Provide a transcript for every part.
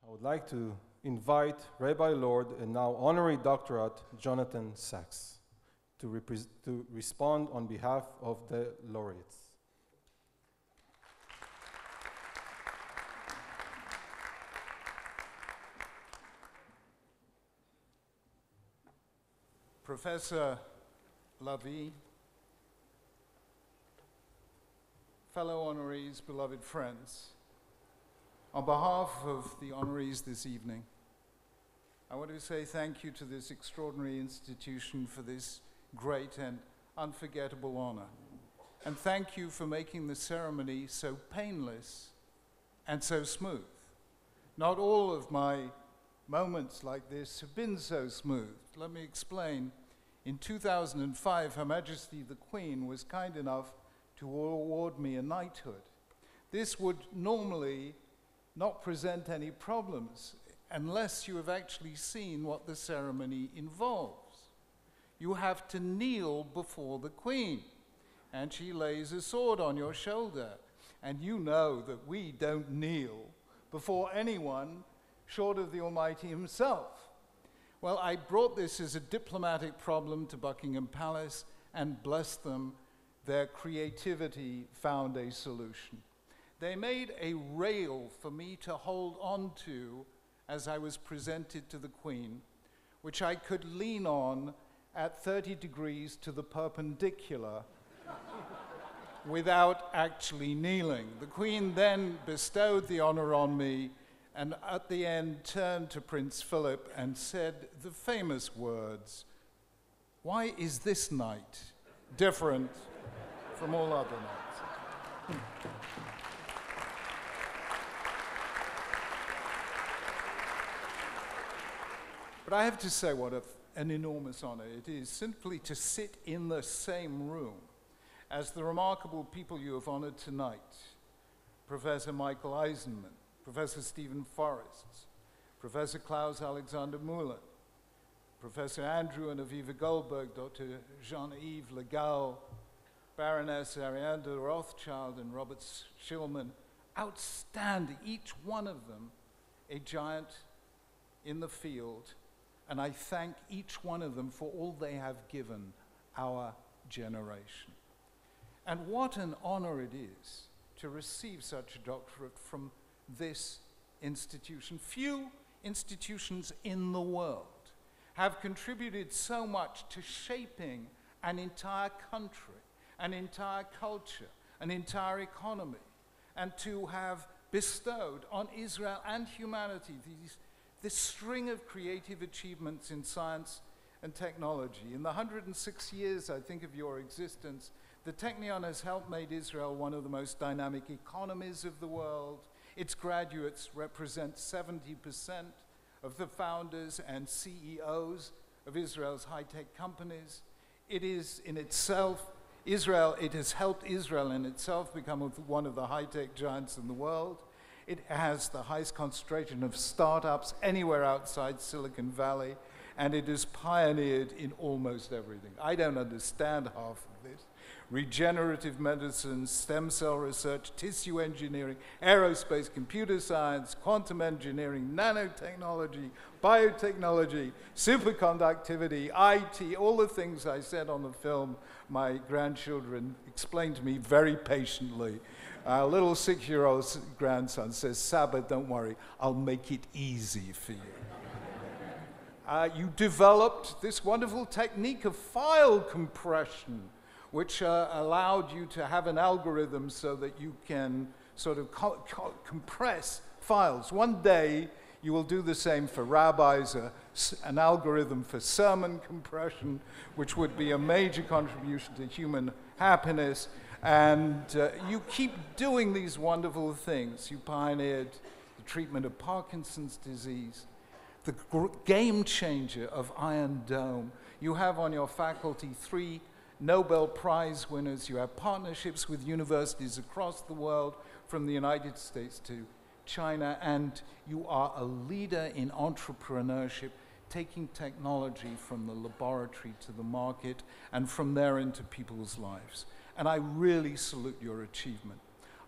I would like to invite Rabbi Lord and now Honorary Doctorate Jonathan Sachs to respond on behalf of the laureates. Professor Rabbi, fellow honorees, beloved friends, on behalf of the honorees this evening, I want to say thank you to this extraordinary institution for this great and unforgettable honor. And thank you for making the ceremony so painless and so smooth. Not all of my moments like this have been so smooth. Let me explain. In 2005, Her Majesty the Queen was kind enough to award me a knighthood. This would normally not present any problems unless you have actually seen what the ceremony involves. You have to kneel before the Queen, and she lays a sword on your shoulder. And you know that we don't kneel before anyone short of the Almighty himself. Well, I brought this as a diplomatic problem to Buckingham Palace, and bless them, their creativity found a solution. They made a rail for me to hold on to as I was presented to the Queen, which I could lean on at 30 degrees to the perpendicular without actually kneeling. The Queen then bestowed the honor on me, and at the end turned to Prince Philip and said the famous words, "Why is this night different from all other nights?" But I have to say what an enormous honor it is simply to sit in the same room as the remarkable people you have honored tonight. Professor Michael Eisenman, Professor Stephen Forrest, Professor Klaus Alexander Müller, Professor Andrew and Aviva Goldberg, Dr. Jean-Yves Le Gall, Baroness Ariane de Rothschild and Robert Schillman. Outstanding, each one of them a giant in the field, and I thank each one of them for all they have given our generation. And what an honor it is to receive such a doctorate from this institution. Few institutions in the world have contributed so much to shaping an entire country, an entire culture, an entire economy, and to have bestowed on Israel and humanity this string of creative achievements in science and technology. In the 106 years, I think, of your existence, the Technion has helped make Israel one of the most dynamic economies of the world. Its graduates represent 70% of the founders and CEOs of Israel's high-tech companies. It is in itself, it has helped Israel in itself become one of the high-tech giants in the world. It has the highest concentration of startups anywhere outside Silicon Valley, and it has pioneered in almost everything. I don't understand half of this. Regenerative medicine, stem cell research, tissue engineering, aerospace, computer science, quantum engineering, nanotechnology, biotechnology, superconductivity, IT, all the things I said on the film my grandchildren explained to me very patiently. Our little 6-year-old grandson says, "Saba, don't worry, I'll make it easy for you." You developed this wonderful technique of file compression, which allowed you to have an algorithm so that you can sort of compress files. One day, you will do the same for rabbis, an algorithm for sermon compression, which would be a major contribution to human happiness. And you keep doing these wonderful things. You pioneered the treatment of Parkinson's disease, the game changer of Iron Dome. You have on your faculty 3 Nobel Prize winners. You have partnerships with universities across the world, from the United States to China, and you are a leader in entrepreneurship, taking technology from the laboratory to the market and from there into people's lives. And I really salute your achievement.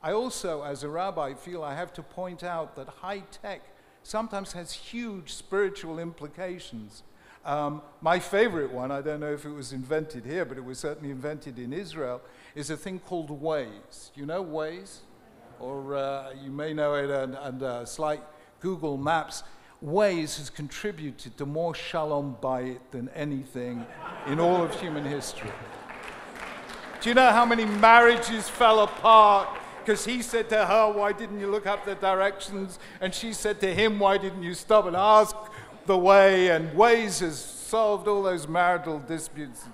I also, as a rabbi, feel I have to point out that high-tech sometimes has huge spiritual implications. My favorite one, I don't know if it was invented here, but it was certainly invented in Israel, is a thing called Waze. You know Waze? Or you may know it under slight Google Maps. Waze has contributed to more shalom bayit than anything in all of human history. Do you know how many marriages fell apart because he said to her, why didn't you look up the directions? And she said to him, why didn't you stop and ask the way? And Waze has solved all those marital disputes.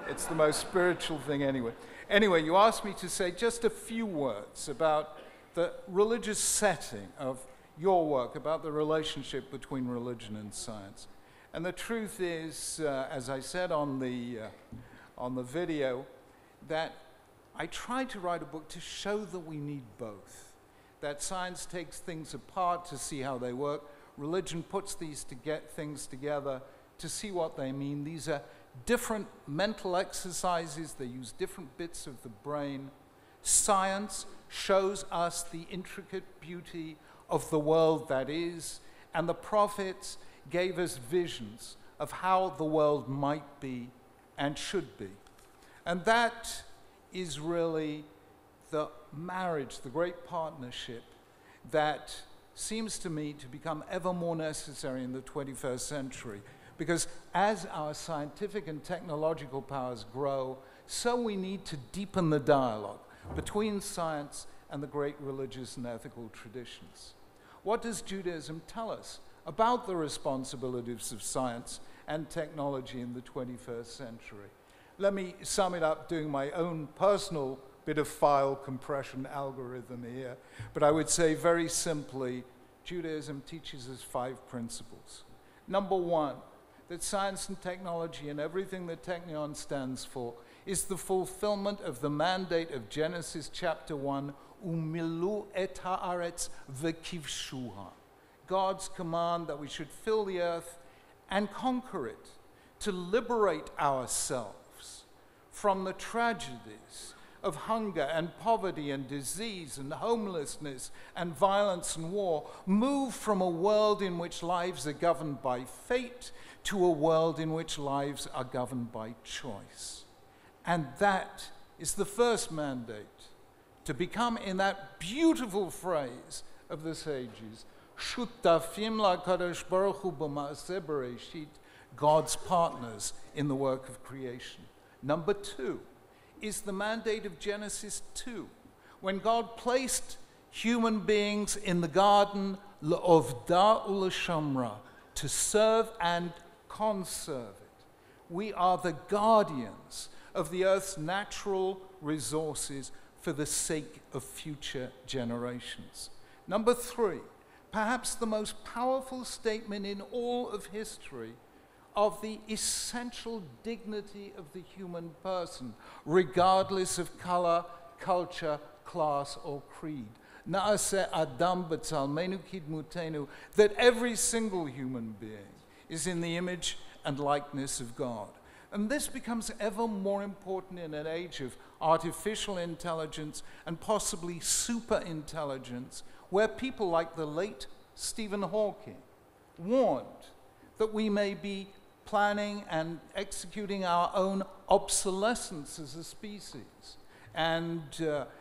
It's the most spiritual thing anyway. Anyway, you asked me to say just a few words about the religious setting of your work, about the relationship between religion and science. And the truth is, as I said on the video, that I tried to write a book to show that we need both. That science takes things apart to see how they work. Religion puts these things together to see what they mean. These are different mental exercises. They use different bits of the brain. Science shows us the intricate beauty of the world that is, and the prophets gave us visions of how the world might be and should be. And that is really the marriage, the great partnership that seems to me to become ever more necessary in the 21st century. Because as our scientific and technological powers grow, so we need to deepen the dialogue between science and the great religious and ethical traditions. What does Judaism tell us about the responsibilities of science and technology in the 21st century? Let me sum it up doing my own personal bit of file compression algorithm here. But I would say very simply, Judaism teaches us 5 principles. Number 1, that science and technology and everything that Technion stands for is the fulfillment of the mandate of Genesis chapter 1, Umilu et haaretz vekivshuha. God's command that we should fill the earth and conquer it, to liberate ourselves from the tragedies of hunger and poverty and disease and homelessness and violence and war, move from a world in which lives are governed by fate to a world in which lives are governed by choice. And that is the first mandate, to become, in that beautiful phrase of the sages, Shutafim lakadosh baruch hu b'maaseh bereshit, God's partners in the work of creation. Number 2 is the mandate of Genesis 2, when God placed human beings in the garden, le'ovda u'l'shamra, to serve and conserve it. We are the guardians of the earth's natural resources for the sake of future generations. Number 3, perhaps the most powerful statement in all of history of the essential dignity of the human person, regardless of color, culture, class, or creed. Na'aseh Adam b'tzalmenu kidmutenu, that every single human being is in the image and likeness of God. And this becomes ever more important in an age of artificial intelligence and possibly super intelligence, where people like the late Stephen Hawking warned that we may be planning and executing our own obsolescence as a species. And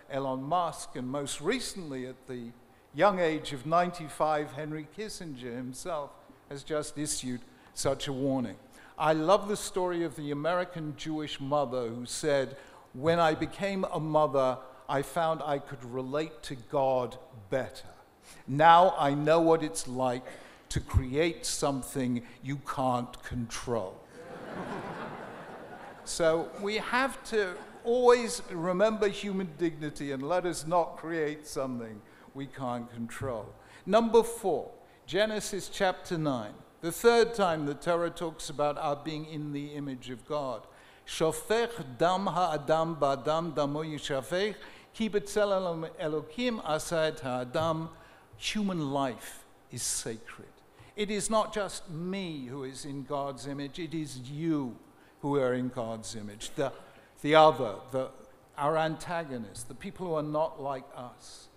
Elon Musk, and most recently at the young age of 95, Henry Kissinger himself has just issued such a warning. I love the story of the American Jewish mother who said, when I became a mother, I found I could relate to God better. Now I know what it's like to create something you can't control. So we have to always remember human dignity and let us not create something we can't control. Number 4, Genesis chapter 9. The third time the Torah talks about our being in the image of God. Shofech dam ha'adam ba'adam damo yishafech ki b'tzelem Elokim asa et ha'adam. Human life is sacred. It is not just me who is in God's image, it is you who are in God's image. The other, our antagonist, the people who are not like us.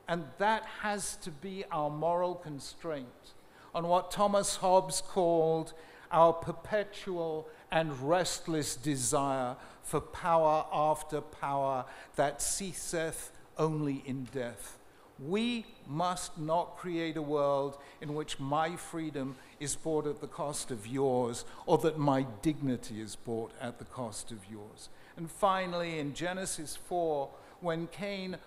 And that has to be our moral constraint on what Thomas Hobbes called our perpetual and restless desire for power after power that ceaseth only in death. We must not create a world in which my freedom is bought at the cost of yours, or that my dignity is bought at the cost of yours. And finally, in Genesis 4, when Cain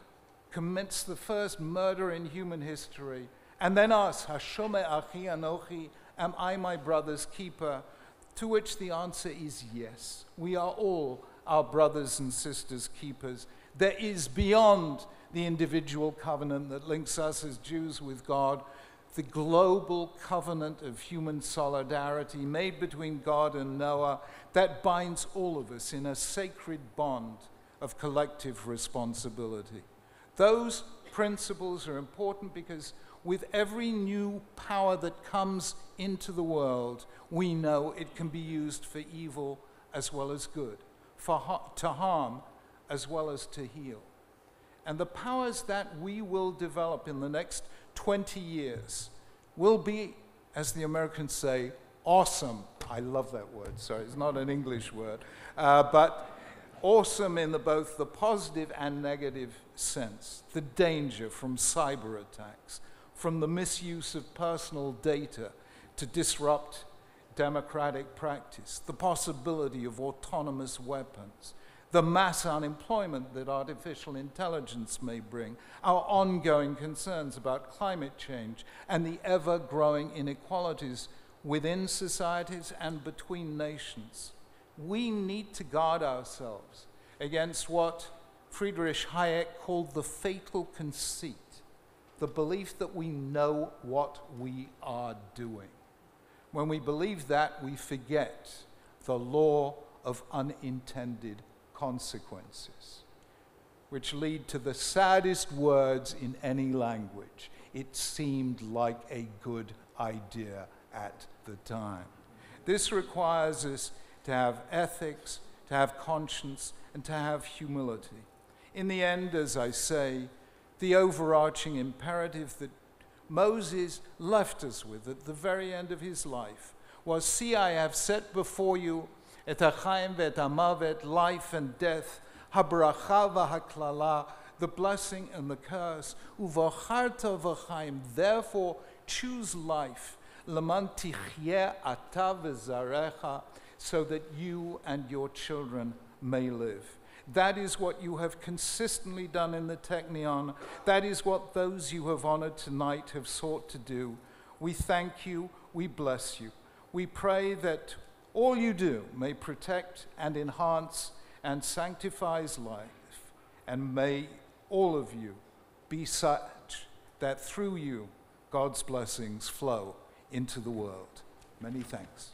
commits the first murder in human history, and then asks, Hashome achi anochi, am I my brother's keeper? To which the answer is yes. We are all our brothers and sisters' keepers. There is beyond the individual covenant that links us as Jews with God, the global covenant of human solidarity made between God and Noah that binds all of us in a sacred bond of collective responsibility. Those principles are important because with every new power that comes into the world, we know it can be used for evil as well as good, to harm as well as to heal. And the powers that we will develop in the next 20 years will be, as the Americans say, awesome. I love that word, sorry, it's not an English word, but awesome in both the positive and negative sense. The danger from cyber attacks, from the misuse of personal data to disrupt democratic practice, the possibility of autonomous weapons, the mass unemployment that artificial intelligence may bring, our ongoing concerns about climate change, and the ever-growing inequalities within societies and between nations. We need to guard ourselves against what Friedrich Hayek called the fatal conceit, the belief that we know what we are doing. When we believe that, we forget the law of unintended consequences, which lead to the saddest words in any language. It seemed like a good idea at the time. This requires us to have ethics, to have conscience, and to have humility. In the end, as I say, the overarching imperative that Moses left us with at the very end of his life was, see, I have set before you et hachaim ve'et hamavet, life and death, habracha v'haklala, the blessing and the curse, uvacharta v'chaim, therefore choose life, leman tichyeh ata v'zarecha, so that you and your children may live. That is what you have consistently done in the Technion. That is what those you have honored tonight have sought to do. We thank you, we bless you. We pray that all you do may protect and enhance and sanctifies life, and may all of you be such that through you God's blessings flow into the world. Many thanks.